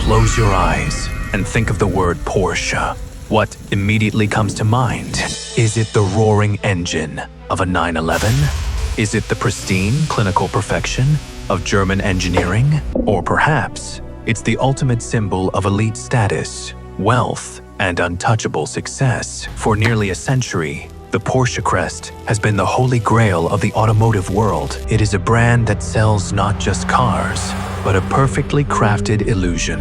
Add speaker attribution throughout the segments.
Speaker 1: close your eyes and think of the word Porsche, what immediately comes to mind? Is it the roaring engine of a 911? Is it the pristine clinical perfection of German engineering? Or perhaps it's the ultimate symbol of elite status, wealth, and untouchable success? For nearly a century, the Porsche crest has been the holy grail of the automotive world. It is a brand that sells not just cars, but a perfectly crafted illusion.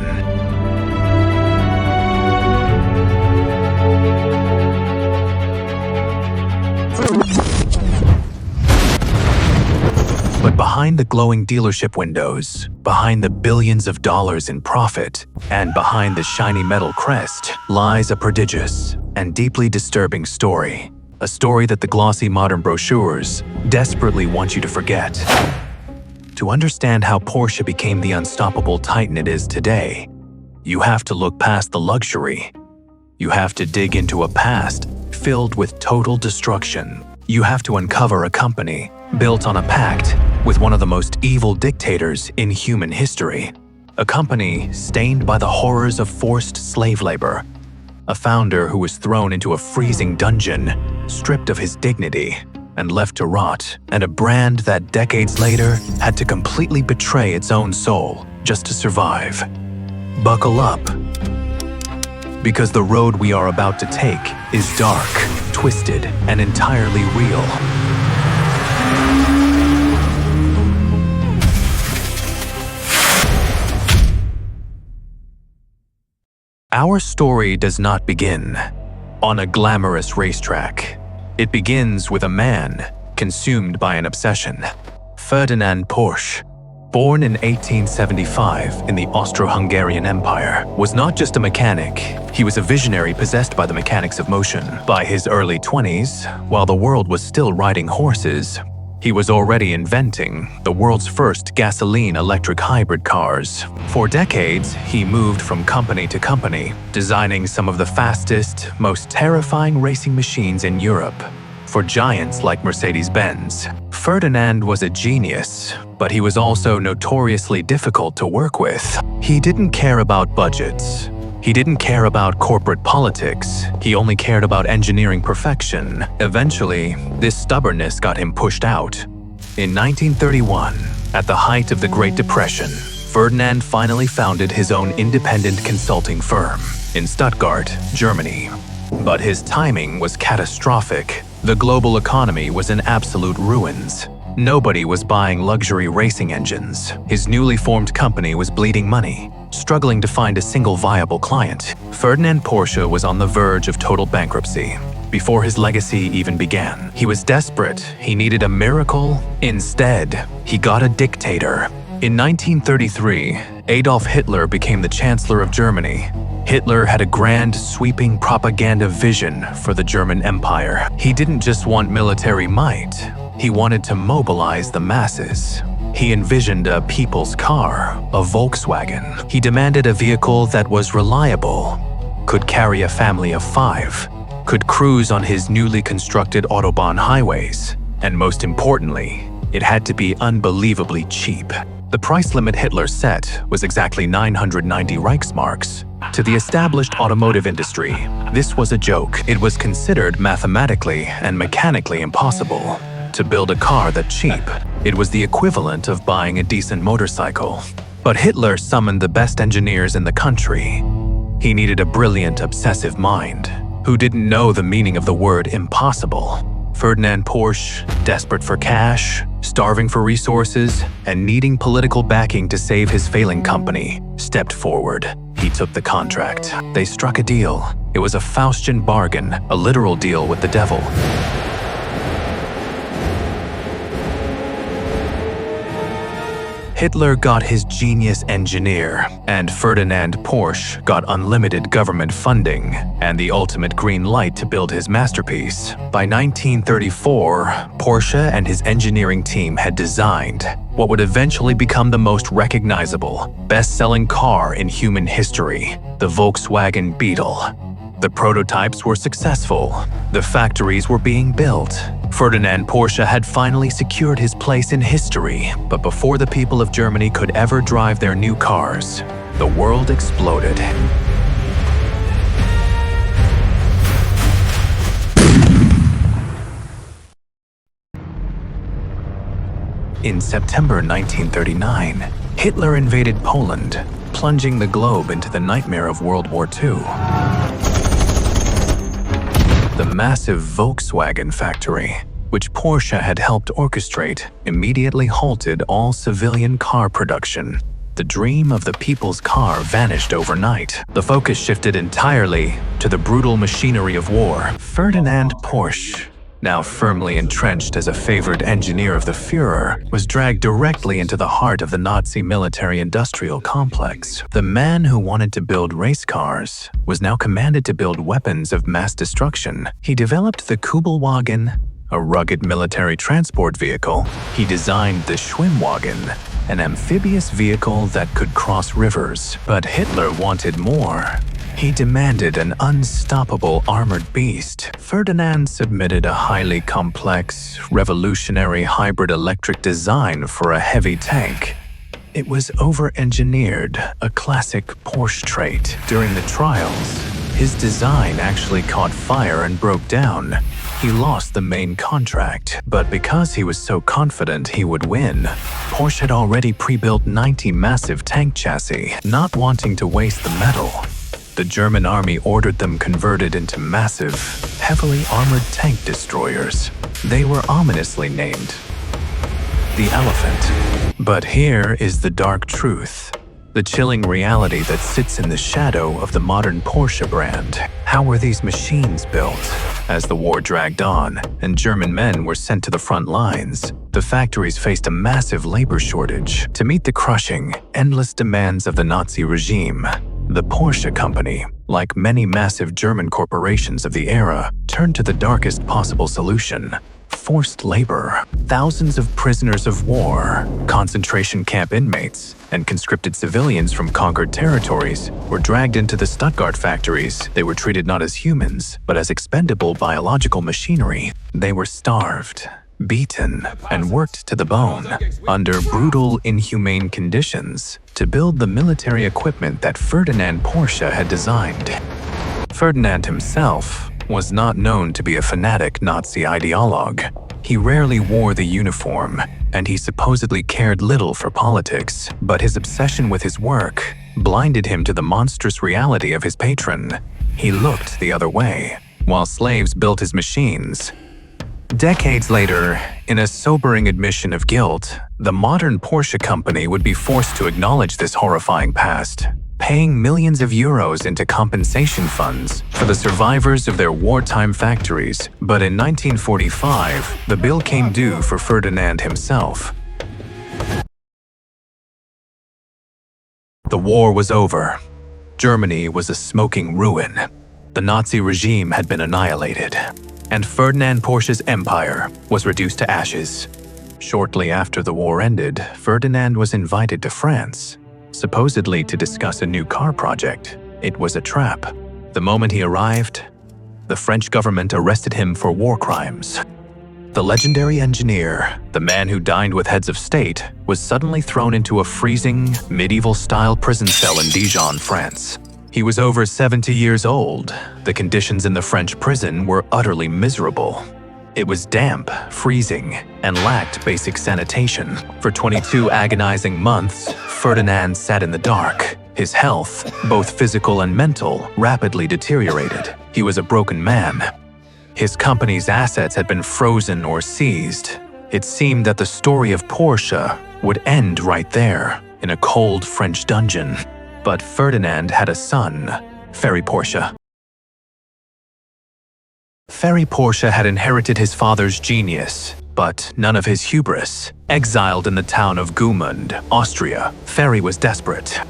Speaker 1: But behind the glowing dealership windows, behind the billions of dollars in profit, and behind the shiny metal crest lies a prodigious and deeply disturbing story. A story that the glossy modern brochures desperately want you to forget. To understand how Porsche became the unstoppable titan it is today, you have to look past the luxury. You have to dig into a past filled with total destruction. You have to uncover a company built on a pact with one of the most evil dictators in human history. A company stained by the horrors of forced slave labor. A founder who was thrown into a freezing dungeon, stripped of his dignity, and left to rot. And a brand that decades later had to completely betray its own soul just to survive. Buckle up, because the road we are about to take is dark, twisted, and entirely real. Our story does not begin on a glamorous racetrack. It begins with a man consumed by an obsession. Ferdinand Porsche, born in 1875 in the Austro-Hungarian Empire, was not just a mechanic. He was a visionary possessed by the mechanics of motion. By his early 20s, while the world was still riding horses, he was already inventing the world's first gasoline-electric hybrid cars. For decades, he moved from company to company, designing some of the fastest, most terrifying racing machines in Europe for giants like Mercedes-Benz. Ferdinand was a genius, but he was also notoriously difficult to work with. He didn't care about budgets. He didn't care about corporate politics. He only cared about engineering perfection. Eventually, this stubbornness got him pushed out. In 1931, at the height of the Great Depression, Ferdinand finally founded his own independent consulting firm in Stuttgart, Germany. But his timing was catastrophic. The global economy was in absolute ruins. Nobody was buying luxury racing engines. His newly formed company was bleeding money, struggling to find a single viable client. Ferdinand Porsche was on the verge of total bankruptcy before his legacy even began. He was desperate. He needed a miracle. Instead, he got a dictator. In 1933, Adolf Hitler became the Chancellor of Germany. Hitler had a grand, sweeping propaganda vision for the German Empire. He didn't just want military might. He wanted to mobilize the masses. He envisioned a people's car, a Volkswagen. He demanded a vehicle that was reliable, could carry a family of 5, could cruise on his newly constructed Autobahn highways, and most importantly, it had to be unbelievably cheap. The price limit Hitler set was exactly 990 Reichsmarks. To the established automotive industry, this was a joke. It was considered mathematically and mechanically impossible to build a car that cheap. It was the equivalent of buying a decent motorcycle. But Hitler summoned the best engineers in the country. He needed a brilliant, obsessive mind who didn't know the meaning of the word impossible. Ferdinand Porsche, desperate for cash, starving for resources, and needing political backing to save his failing company, stepped forward. He took the contract. They struck a deal. It was a Faustian bargain, a literal deal with the devil. Hitler got his genius engineer, and Ferdinand Porsche got unlimited government funding and the ultimate green light to build his masterpiece. By 1934, Porsche and his engineering team had designed what would eventually become the most recognizable, best-selling car in human history, the Volkswagen Beetle. The prototypes were successful. The factories were being built. Ferdinand Porsche had finally secured his place in history, but before the people of Germany could ever drive their new cars, the world exploded. In September 1939, Hitler invaded Poland, plunging the globe into the nightmare of World War II. The massive Volkswagen factory, which Porsche had helped orchestrate, immediately halted all civilian car production. The dream of the people's car vanished overnight. The focus shifted entirely to the brutal machinery of war. Ferdinand Porsche, now firmly entrenched as a favored engineer of the Führer, was dragged directly into the heart of the Nazi military-industrial complex. The man who wanted to build race cars was now commanded to build weapons of mass destruction. He developed the Kubelwagen, a rugged military transport vehicle. He designed the Schwimmwagen, an amphibious vehicle that could cross rivers. But Hitler wanted more. He demanded an unstoppable armored beast. Ferdinand submitted a highly complex, revolutionary hybrid electric design for a heavy tank. It was over-engineered, a classic Porsche trait. During the trials, his design actually caught fire and broke down. He lost the main contract, but because he was so confident he would win, Porsche had already pre-built 90 massive tank chassis, not wanting to waste the metal. The German army ordered them converted into massive, heavily armored tank destroyers. They were ominously named the Elephant. But here is the dark truth, the chilling reality that sits in the shadow of the modern Porsche brand. How were these machines built? As the war dragged on and German men were sent to the front lines, the factories faced a massive labor shortage. To meet the crushing, endless demands of the Nazi regime, the Porsche company, like many massive German corporations of the era, turned to the darkest possible solution: forced labor. Thousands of prisoners of war, concentration camp inmates, and conscripted civilians from conquered territories were dragged into the Stuttgart factories. They were treated not as humans, but as expendable biological machinery. They were starved, beaten, and worked to the bone under brutal, inhumane conditions to build the military equipment that Ferdinand Porsche had designed. Ferdinand himself was not known to be a fanatic Nazi ideologue. He rarely wore the uniform, and he supposedly cared little for politics, but his obsession with his work blinded him to the monstrous reality of his patron. He looked the other way, while slaves built his machines. Decades later, in a sobering admission of guilt, the modern Porsche company would be forced to acknowledge this horrifying past, paying millions of euros into compensation funds for the survivors of their wartime factories. But in 1945, the bill came due for Ferdinand himself. The war was over. Germany was a smoking ruin. The Nazi regime had been annihilated, and Ferdinand Porsche's empire was reduced to ashes. Shortly after the war ended, Ferdinand was invited to France, supposedly to discuss a new car project. It was a trap. The moment he arrived, the French government arrested him for war crimes. The legendary engineer, the man who dined with heads of state, was suddenly thrown into a freezing, medieval-style prison cell in Dijon, France. He was over 70 years old. The conditions in the French prison were utterly miserable. It was damp, freezing, and lacked basic sanitation. For 22 agonizing months, Ferdinand sat in the dark. His health, both physical and mental, rapidly deteriorated. He was a broken man. His company's assets had been frozen or seized. It seemed that the story of Porsche would end right there, in a cold French dungeon. But Ferdinand had a son, Ferry Porsche. Ferry Porsche had inherited his father's genius, but none of his hubris. Exiled in the town of Gmund, Austria, Ferry was desperate.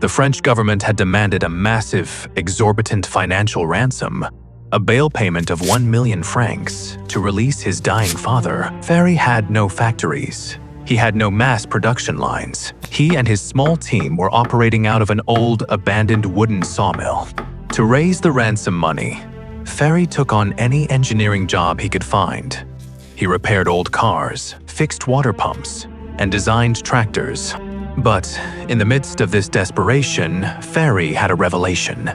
Speaker 1: The French government had demanded a massive, exorbitant financial ransom, a bail payment of 1 million francs, to release his dying father. Ferry had no factories. He had no mass production lines. He and his small team were operating out of an old, abandoned wooden sawmill. To raise the ransom money, Ferry took on any engineering job he could find. He repaired old cars, fixed water pumps, and designed tractors. But in the midst of this desperation, Ferry had a revelation.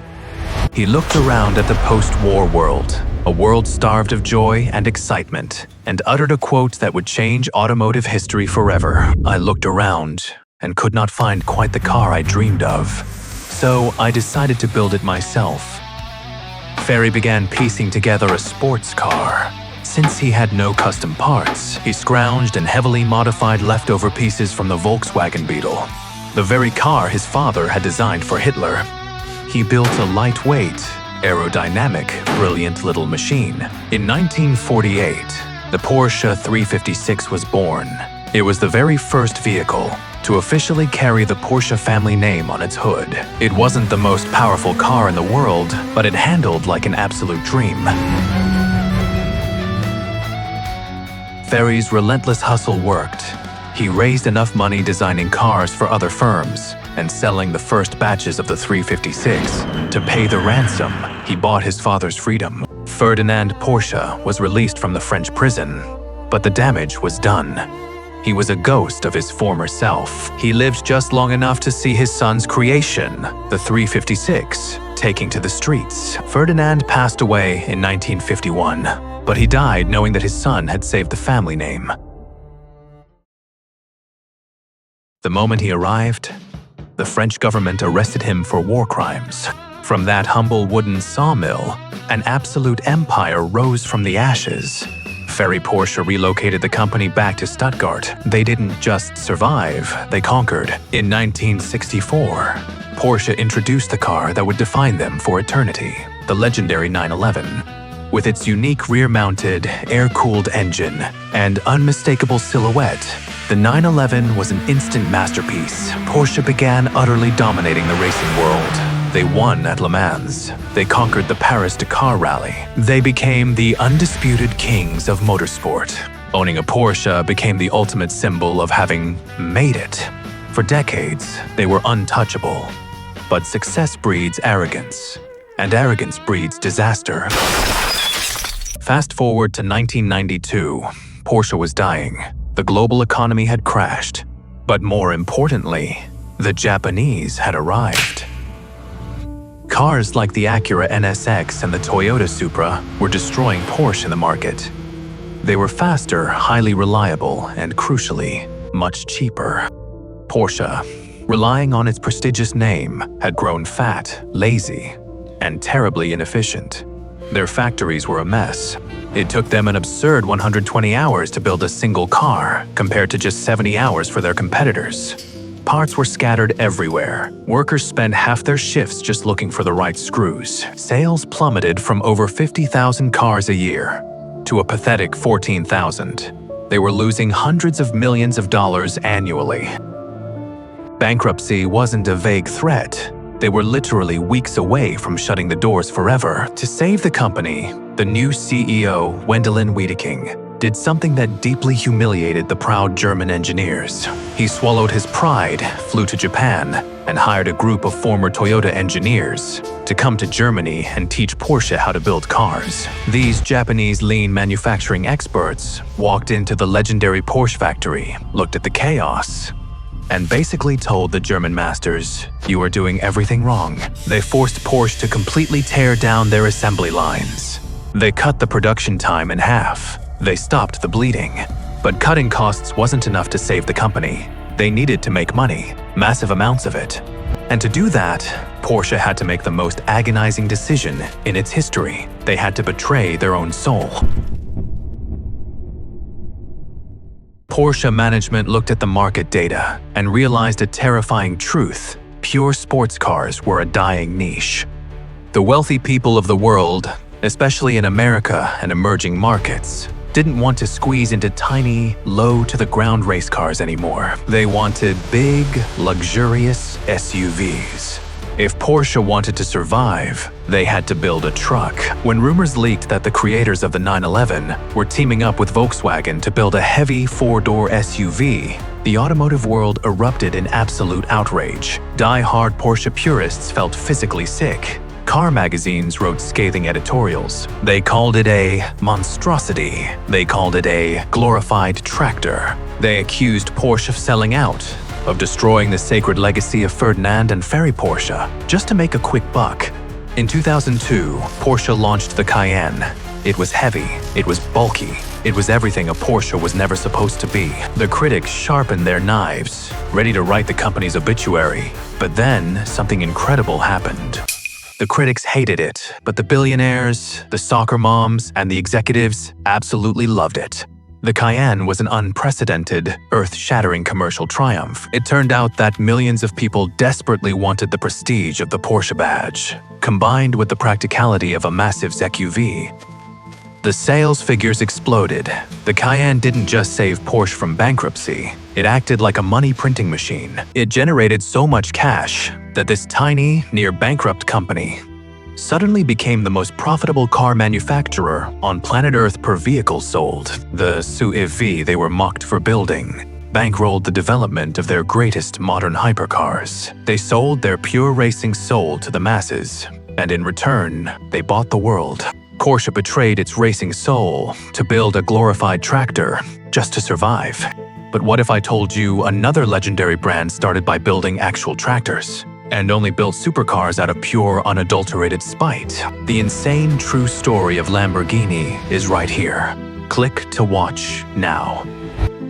Speaker 1: He looked around at the post-war world, a world starved of joy and excitement, and uttered a quote that would change automotive history forever. "I looked around and could not find quite the car I dreamed of. So I decided to build it myself." Ferry began piecing together a sports car. Since he had no custom parts, he scrounged and heavily modified leftover pieces from the Volkswagen Beetle, the very car his father had designed for Hitler. He built a lightweight, aerodynamic, brilliant little machine. In 1948, the Porsche 356 was born. It was the very first vehicle to officially carry the Porsche family name on its hood. It wasn't the most powerful car in the world, but it handled like an absolute dream. Ferry's relentless hustle worked. He raised enough money designing cars for other firms and selling the first batches of the 356 to pay the ransom he bought his father's freedom. Ferdinand Porsche was released from the French prison, but the damage was done. He was a ghost of his former self. He lived just long enough to see his son's creation, the 356, taking to the streets. Ferdinand passed away in 1951, but he died knowing that his son had saved the family name. The moment he arrived, the French government arrested him for war crimes. From that humble wooden sawmill, an absolute empire rose from the ashes. Ferry Porsche relocated the company back to Stuttgart. They didn't just survive, they conquered. In 1964, Porsche introduced the car that would define them for eternity, the legendary 911. With its unique rear-mounted, air-cooled engine and unmistakable silhouette, the 911 was an instant masterpiece. Porsche began utterly dominating the racing world. They won at Le Mans. They conquered the Paris-Dakar Rally. They became the undisputed kings of motorsport. Owning a Porsche became the ultimate symbol of having made it. For decades, they were untouchable. But success breeds arrogance, and arrogance breeds disaster. Fast forward to 1992, Porsche was dying. The global economy had crashed. But more importantly, the Japanese had arrived. Cars like the Acura NSX and the Toyota Supra were destroying Porsche in the market. They were faster, highly reliable, and crucially, much cheaper. Porsche, relying on its prestigious name, had grown fat, lazy, and terribly inefficient. Their factories were a mess. It took them an absurd 120 hours to build a single car, compared to just 70 hours for their competitors. Parts were scattered everywhere. Workers spent half their shifts just looking for the right screws. Sales plummeted from over 50,000 cars a year to a pathetic 14,000. They were losing hundreds of millions of dollars annually. Bankruptcy wasn't a vague threat. They were literally weeks away from shutting the doors forever. To save the company, the new CEO, Wendelin Wiedeking, did something that deeply humiliated the proud German engineers. He swallowed his pride, flew to Japan, and hired a group of former Toyota engineers to come to Germany and teach Porsche how to build cars. These Japanese lean manufacturing experts walked into the legendary Porsche factory, looked at the chaos, and basically told the German masters, "You are doing everything wrong." They forced Porsche to completely tear down their assembly lines. They cut the production time in half. They stopped the bleeding. But cutting costs wasn't enough to save the company. They needed to make money, massive amounts of it. And to do that, Porsche had to make the most agonizing decision in its history. They had to betray their own soul. Porsche management looked at the market data and realized a terrifying truth: pure sports cars were a dying niche. The wealthy people of the world, especially in America and emerging markets, didn't want to squeeze into tiny, low-to-the-ground race cars anymore. They wanted big, luxurious SUVs. If Porsche wanted to survive, they had to build a truck. When rumors leaked that the creators of the 911 were teaming up with Volkswagen to build a heavy four-door SUV, the automotive world erupted in absolute outrage. Die-hard Porsche purists felt physically sick. Car magazines wrote scathing editorials. They called it a monstrosity. They called it a glorified tractor. They accused Porsche of selling out of destroying the sacred legacy of Ferdinand and Ferry Porsche just to make a quick buck. In 2002, Porsche launched the Cayenne. It was heavy, it was bulky, it was everything a Porsche was never supposed to be. The critics sharpened their knives, ready to write the company's obituary. But then, something incredible happened. The critics hated it, but the billionaires, the soccer moms, and the executives absolutely loved it. The Cayenne was an unprecedented, earth-shattering commercial triumph. It turned out that millions of people desperately wanted the prestige of the Porsche badge, combined with the practicality of a massive SUV. The sales figures exploded. The Cayenne didn't just save Porsche from bankruptcy, it acted like a money-printing machine. It generated so much cash that this tiny, near-bankrupt company suddenly became the most profitable car manufacturer on planet Earth per vehicle sold. The SUV they were mocked for building bankrolled the development of their greatest modern hypercars. They sold their pure racing soul to the masses, and in return, they bought the world. Porsche betrayed its racing soul to build a glorified tractor just to survive. But what if I told you another legendary brand started by building actual tractors and only built supercars out of pure, unadulterated spite? The insane true story of Lamborghini is right here. Click to watch now.